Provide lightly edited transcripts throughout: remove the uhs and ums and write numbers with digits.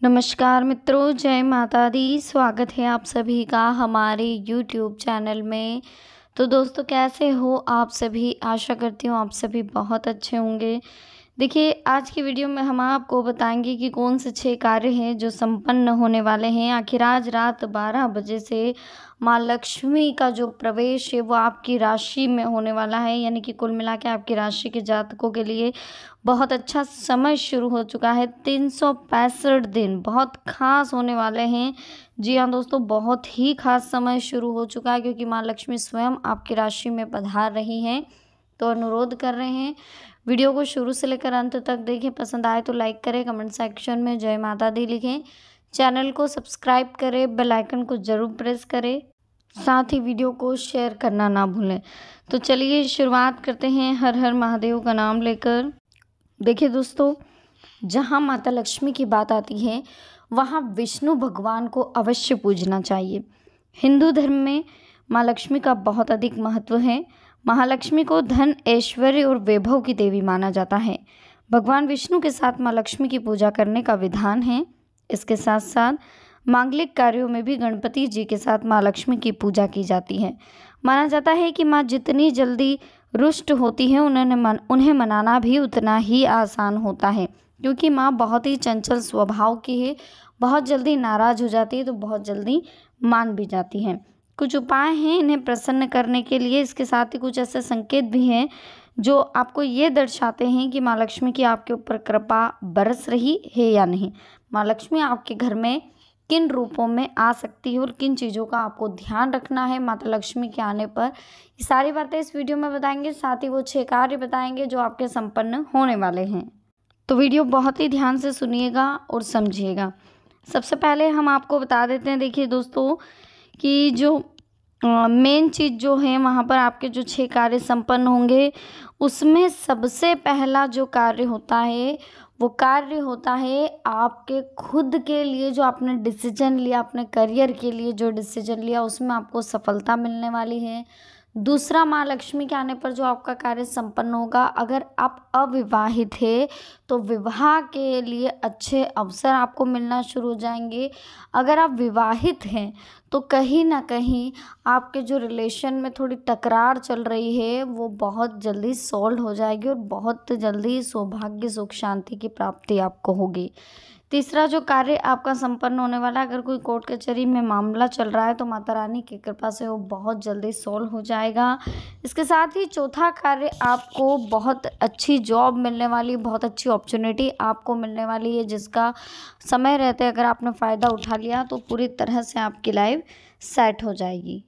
नमस्कार मित्रों, जय माता दी। स्वागत है आप सभी का हमारे यूट्यूब चैनल में। तो दोस्तों, कैसे हो आप सभी? आशा करती हूँ आप सभी बहुत अच्छे होंगे। देखिए, आज की वीडियो में हम आपको बताएंगे कि कौन से 6 कार्य हैं जो संपन्न होने वाले हैं। आखिर आज रात 12 बजे से माँ लक्ष्मी का जो प्रवेश है वो आपकी राशि में होने वाला है, यानी कि कुल मिला के आपकी राशि के जातकों के लिए बहुत अच्छा समय शुरू हो चुका है। 365 दिन बहुत खास होने वाले हैं। जी हाँ दोस्तों, बहुत ही खास समय शुरू हो चुका है, क्योंकि माँ लक्ष्मी स्वयं आपकी राशि में पधार रही हैं। तो अनुरोध कर रहे हैं, वीडियो को शुरू से लेकर अंत तक देखें। पसंद आए तो लाइक करें, कमेंट सेक्शन में जय माता दी लिखें, चैनल को सब्सक्राइब करें, बेल आइकन को ज़रूर प्रेस करें, साथ ही वीडियो को शेयर करना ना भूलें। तो चलिए शुरुआत करते हैं हर हर महादेव का नाम लेकर। देखिए दोस्तों, जहाँ माता लक्ष्मी की बात आती है वहाँ विष्णु भगवान को अवश्य पूजना चाहिए। हिंदू धर्म में माँ लक्ष्मी का बहुत अधिक महत्व है। महालक्ष्मी को धन, ऐश्वर्य और वैभव की देवी माना जाता है। भगवान विष्णु के साथ माँ लक्ष्मी की पूजा करने का विधान है। इसके साथ साथ मांगलिक कार्यों में भी गणपति जी के साथ माँ लक्ष्मी की पूजा की जाती है। माना जाता है कि माँ जितनी जल्दी रुष्ट होती है उन्हें मनाना भी उतना ही आसान होता है, क्योंकि माँ बहुत ही चंचल स्वभाव की है। बहुत जल्दी नाराज हो जाती है तो बहुत जल्दी मान भी जाती हैं। कुछ उपाय हैं इन्हें प्रसन्न करने के लिए। इसके साथ ही कुछ ऐसे संकेत भी हैं जो आपको ये दर्शाते हैं कि माँ लक्ष्मी की आपके ऊपर कृपा बरस रही है या नहीं। माँ लक्ष्मी आपके घर में किन रूपों में आ सकती है और किन चीज़ों का आपको ध्यान रखना है माता लक्ष्मी के आने पर, ये सारी बातें इस वीडियो में बताएंगे। साथ ही वो 6 कार्य बताएंगे जो आपके संपन्न होने वाले हैं। तो वीडियो बहुत ही ध्यान से सुनिएगा और समझिएगा। सबसे पहले हम आपको बता देते हैं, देखिए दोस्तों, कि जो मेन चीज़ जो है वहाँ पर आपके जो 6 कार्य संपन्न होंगे, उसमें सबसे पहला जो कार्य होता है वो कार्य होता है आपके खुद के लिए। जो आपने डिसीजन लिया, अपने करियर के लिए जो डिसीजन लिया, उसमें आपको सफलता मिलने वाली है। दूसरा, माँ लक्ष्मी के आने पर जो आपका कार्य संपन्न होगा, अगर आप अविवाहित है तो विवाह के लिए अच्छे अवसर आपको मिलना शुरू हो जाएंगे। अगर आप विवाहित हैं तो कहीं ना कहीं आपके जो रिलेशन में थोड़ी टकरार चल रही है वो बहुत जल्दी सॉल्व हो जाएगी और बहुत जल्दी सौभाग्य, सुख, शांति की प्राप्ति आपको होगी। तीसरा जो कार्य आपका संपन्न होने वाला है, अगर कोई कोर्ट कचहरी में मामला चल रहा है तो माता रानी की कृपा से वो बहुत जल्दी सॉल्व हो जाएगा। इसके साथ ही चौथा कार्य, आपको बहुत अच्छी जॉब मिलने वाली, बहुत अच्छी अपॉर्चुनिटी आपको मिलने वाली है, जिसका समय रहते अगर आपने फ़ायदा उठा लिया तो पूरी तरह से आपकी लाइफ सेट हो जाएगी।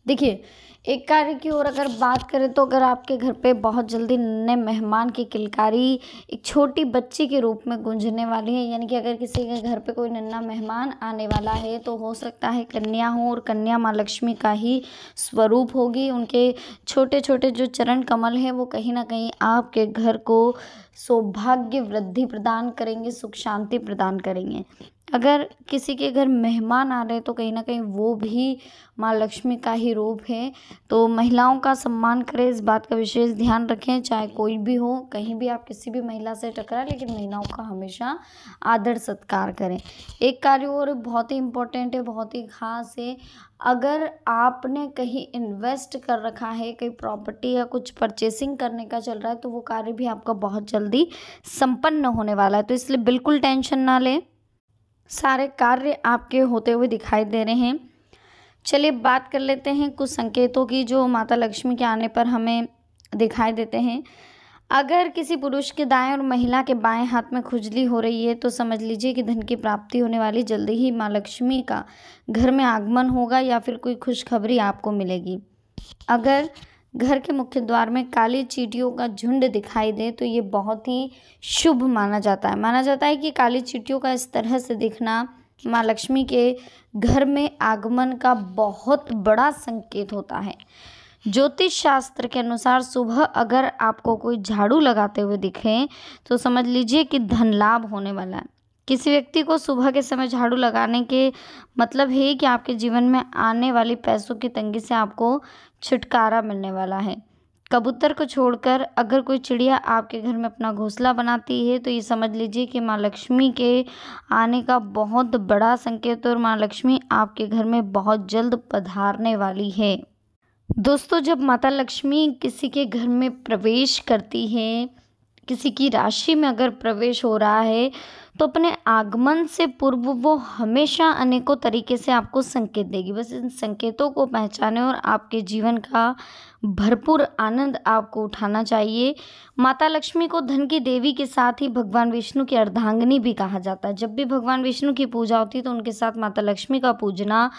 देखिए, एक कार्य की ओर अगर बात करें तो अगर आपके घर पे बहुत जल्दी नए मेहमान की किलकारी एक छोटी बच्ची के रूप में गूंजने वाली है, यानी कि अगर किसी के घर पे कोई नन्हा मेहमान आने वाला है तो हो सकता है कन्या हो, और कन्या माँ लक्ष्मी का ही स्वरूप होगी। उनके छोटे छोटे जो चरण कमल हैं वो कहीं ना कहीं आपके घर को सौभाग्य, वृद्धि प्रदान करेंगे, सुख शांति प्रदान करेंगे। अगर किसी के घर मेहमान आ रहे हैं तो कहीं ना कहीं वो भी माँ लक्ष्मी का ही रूप है। तो महिलाओं का सम्मान करें, इस बात का विशेष ध्यान रखें। चाहे कोई भी हो, कहीं भी आप किसी भी महिला से टकराए, लेकिन महिलाओं का हमेशा आदर सत्कार करें। एक कार्य और बहुत ही इम्पोर्टेंट है, बहुत ही खास है। अगर आपने कहीं इन्वेस्ट कर रखा है, कहीं प्रॉपर्टी या कुछ परचेसिंग करने का चल रहा है, तो वो कार्य भी आपका बहुत जल्दी संपन्न होने वाला है। तो इसलिए बिल्कुल टेंशन ना लें, सारे कार्य आपके होते हुए दिखाई दे रहे हैं। चलिए बात कर लेते हैं कुछ संकेतों की जो माता लक्ष्मी के आने पर हमें दिखाई देते हैं। अगर किसी पुरुष के दाएं और महिला के बाएं हाथ में खुजली हो रही है तो समझ लीजिए कि धन की प्राप्ति होने वाली, जल्दी ही माँ लक्ष्मी का घर में आगमन होगा या फिर कोई खुशखबरी आपको मिलेगी। अगर घर के मुख्य द्वार में काली चींटियों का झुंड दिखाई दे तो ये बहुत ही शुभ माना जाता है। माना जाता है कि काली चींटियों का इस तरह से दिखना माँ लक्ष्मी के घर में आगमन का बहुत बड़ा संकेत होता है। ज्योतिष शास्त्र के अनुसार सुबह अगर आपको कोई झाड़ू लगाते हुए दिखे तो समझ लीजिए कि धन लाभ होने वाला है। किसी व्यक्ति को सुबह के समय झाड़ू लगाने के मतलब है कि आपके जीवन में आने वाली पैसों की तंगी से आपको छुटकारा मिलने वाला है। कबूतर को छोड़कर अगर कोई चिड़िया आपके घर में अपना घोंसला बनाती है तो ये समझ लीजिए कि माँ लक्ष्मी के आने का बहुत बड़ा संकेत है और माँ लक्ष्मी आपके घर में बहुत जल्द पधारने वाली है। दोस्तों, जब माता लक्ष्मी किसी के घर में प्रवेश करती हैं, किसी की राशि में अगर प्रवेश हो रहा है, तो अपने आगमन से पूर्व वो हमेशा अनेकों तरीके से आपको संकेत देगी। बस इन संकेतों को पहचानें और आपके जीवन का भरपूर आनंद आपको उठाना चाहिए। माता लक्ष्मी को धन की देवी के साथ ही भगवान विष्णु की अर्धांगिनी भी कहा जाता है। जब भी भगवान विष्णु की पूजा होती है तो उनके साथ माता लक्ष्मी का पूजना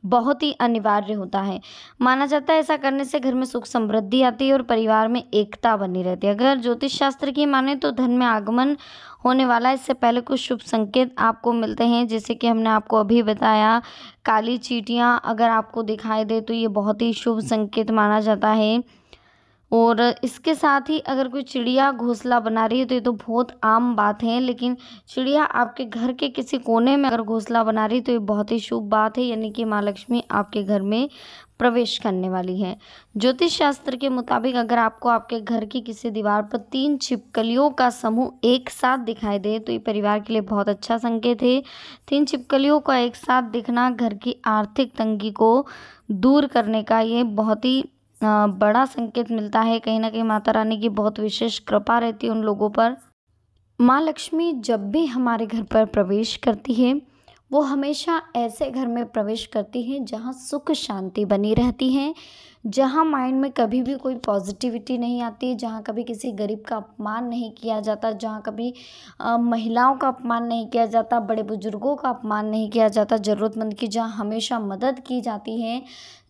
बहुत ही अनिवार्य होता है। माना जाता है ऐसा करने से घर में सुख समृद्धि आती है और परिवार में एकता बनी रहती है। अगर ज्योतिष शास्त्र की माने तो धन में आगमन होने वाला है, इससे पहले कुछ शुभ संकेत आपको मिलते हैं, जैसे कि हमने आपको अभी बताया, काली चींटियां अगर आपको दिखाई दे तो ये बहुत ही शुभ संकेत माना जाता है। और इसके साथ ही अगर कोई चिड़िया घोंसला बना रही है तो ये तो बहुत आम बात है, लेकिन चिड़िया आपके घर के किसी कोने में अगर घोंसला बना रही है तो ये बहुत ही शुभ बात है, यानी कि माँ लक्ष्मी आपके घर में प्रवेश करने वाली है। ज्योतिष शास्त्र के मुताबिक अगर आपको आपके घर की किसी दीवार पर 3 छिपकलियों का समूह एक साथ दिखाई दे तो ये परिवार के लिए बहुत अच्छा संकेत है। 3 छिपकलियों का एक साथ दिखना घर की आर्थिक तंगी को दूर करने का ये बहुत ही बड़ा संकेत मिलता है। कहीं ना कहीं माता रानी की बहुत विशेष कृपा रहती है उन लोगों पर। माँ लक्ष्मी जब भी हमारे घर पर प्रवेश करती है, वो हमेशा ऐसे घर में प्रवेश करती है जहाँ सुख शांति बनी रहती है, जहाँ माइंड में कभी भी कोई पॉजिटिविटी नहीं आती, जहाँ कभी किसी गरीब का अपमान नहीं किया जाता, जहाँ कभी महिलाओं का अपमान नहीं किया जाता, बड़े बुजुर्गों का अपमान नहीं किया जाता, ज़रूरतमंद की जहाँ हमेशा मदद की जाती है,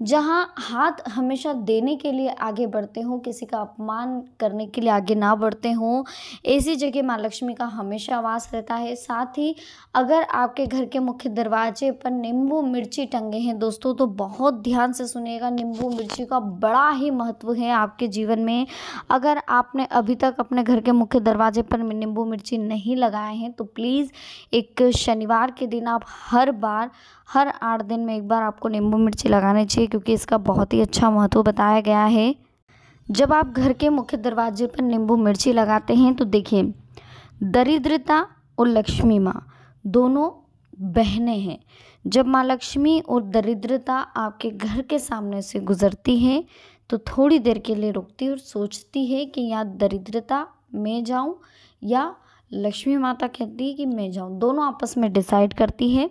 जहाँ हाथ हमेशा देने के लिए आगे बढ़ते हों, किसी का अपमान करने के लिए आगे ना बढ़ते हों, ऐसी जगह माँ लक्ष्मी का हमेशा वास रहता है। साथ ही अगर आपके घर के मुख्य दरवाजे पर नींबू मिर्ची टंगे हैं दोस्तों, तो बहुत ध्यान से सुनिएगा, नींबू मिर्ची का बड़ा ही महत्व है आपके जीवन में। अगर आपने अभी तक अपने घर के मुख्य दरवाजे पर नींबू मिर्ची नहीं लगाए हैं तो प्लीज़ एक शनिवार के दिन आप हर 8 दिन में एक बार आपको नींबू मिर्ची लगानी चाहिए, क्योंकि इसका बहुत ही अच्छा महत्व बताया गया है। जब आप घर के मुख्य दरवाजे पर नींबू मिर्ची लगाते हैं तो देखिए, दरिद्रता और लक्ष्मी माँ दोनों बहनें हैं। जब माँ लक्ष्मी और दरिद्रता आपके घर के सामने से गुजरती है तो थोड़ी देर के लिए रुकती और सोचती है कि या दरिद्रता मैं जाऊं या लक्ष्मी माता कहती है कि मैं जाऊं। दोनों आपस में डिसाइड करती है।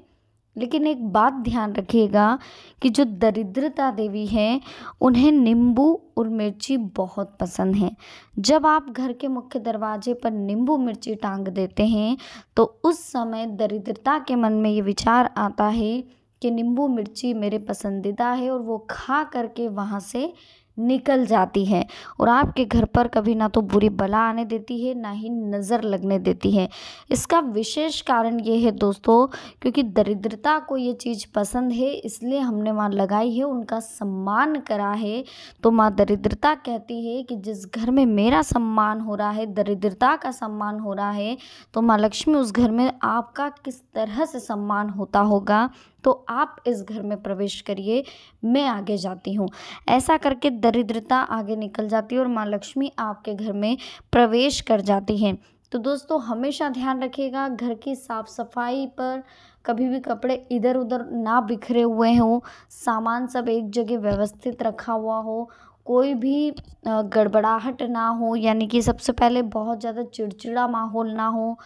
लेकिन एक बात ध्यान रखिएगा कि जो दरिद्रता देवी है उन्हें नींबू और मिर्ची बहुत पसंद है। जब आप घर के मुख्य दरवाजे पर नींबू मिर्ची टांग देते हैं तो उस समय दरिद्रता के मन में ये विचार आता है कि नींबू मिर्ची मेरे पसंदीदा है, और वो खा करके वहाँ से निकल जाती है और आपके घर पर कभी ना तो बुरी बला आने देती है, ना ही नज़र लगने देती है। इसका विशेष कारण ये है दोस्तों, क्योंकि दरिद्रता को ये चीज़ पसंद है, इसलिए हमने वहाँ लगाई है, उनका सम्मान करा है। तो माँ दरिद्रता कहती है कि जिस घर में मेरा सम्मान हो रहा है, दरिद्रता का सम्मान हो रहा है, तो माँ लक्ष्मी उस घर में आपका किस तरह से सम्मान होता होगा, तो आप इस घर में प्रवेश करिए, मैं आगे जाती हूँ। ऐसा करके दरिद्रता आगे निकल जाती है और माँ लक्ष्मी आपके घर में प्रवेश कर जाती हैं। तो दोस्तों, हमेशा ध्यान रखिएगा घर की साफ सफाई पर, कभी भी कपड़े इधर उधर ना बिखरे हुए हों, सामान सब एक जगह व्यवस्थित रखा हुआ हो, कोई भी गड़बड़ाहट ना हो, यानी कि सबसे पहले बहुत ज़्यादा चिड़चिड़ा माहौल ना हो,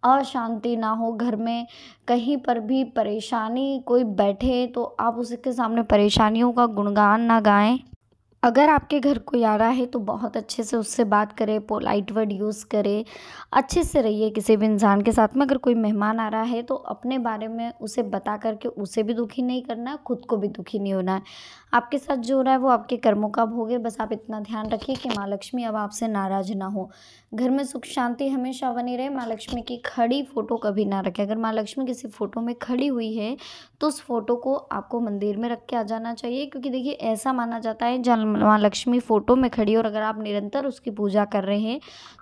अशांति ना हो घर में। कहीं पर भी परेशानी कोई बैठे तो आप उसके सामने परेशानियों का गुणगान ना गाएं। अगर आपके घर कोई आ रहा है तो बहुत अच्छे से उससे बात करें, पोलाइट वर्ड यूज़ करें, अच्छे से रहिए किसी भी इंसान के साथ में। अगर कोई मेहमान आ रहा है तो अपने बारे में उसे बता करके उसे भी दुखी नहीं करना है, खुद को भी दुखी नहीं होना है। आपके साथ जो हो रहा है वो आपके कर्मों का भोग है। बस आप इतना ध्यान रखिए कि माँ लक्ष्मी अब आपसे नाराज़ ना हो, घर में सुख शांति हमेशा बनी रहे। माँ लक्ष्मी की खड़ी फोटो कभी ना रखें। अगर माँ लक्ष्मी किसी फ़ोटो में खड़ी हुई है तो उस फोटो को आपको मंदिर में रख के आ जाना चाहिए, क्योंकि देखिए ऐसा माना जाता है जहाँ माँ लक्ष्मी फ़ोटो में खड़ी है और अगर आप निरंतर उसकी पूजा कर रहे हैं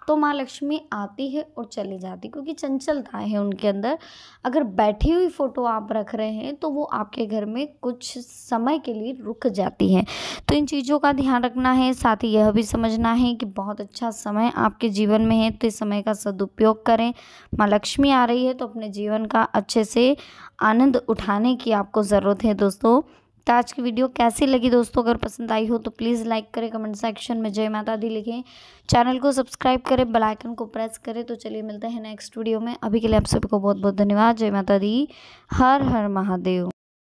तो माँ लक्ष्मी आती है और चली जाती, क्योंकि चंचलता है उनके अंदर। अगर बैठी हुई फ़ोटो आप रख रहे हैं तो वो आपके घर में कुछ समय के लिए रुक जाती है। तो इन चीज़ों का ध्यान रखना है, साथ ही यह भी समझना है कि बहुत अच्छा समय आपके जीवन में है, तो इस समय का सदुपयोग करें। माँ लक्ष्मी आ रही है तो अपने जीवन का अच्छे से आनंद उठाने की आपको ज़रूरत है दोस्तों। तो आज की वीडियो कैसी लगी दोस्तों? अगर पसंद आई हो तो प्लीज़ लाइक करें, कमेंट सेक्शन में जय माता दी लिखें, चैनल को सब्सक्राइब करें, बेल आइकन को प्रेस करें। तो चलिए मिलते हैं नेक्स्ट वीडियो में। अभी के लिए आप सभी को बहुत बहुत धन्यवाद। जय माता दी, हर हर महादेव।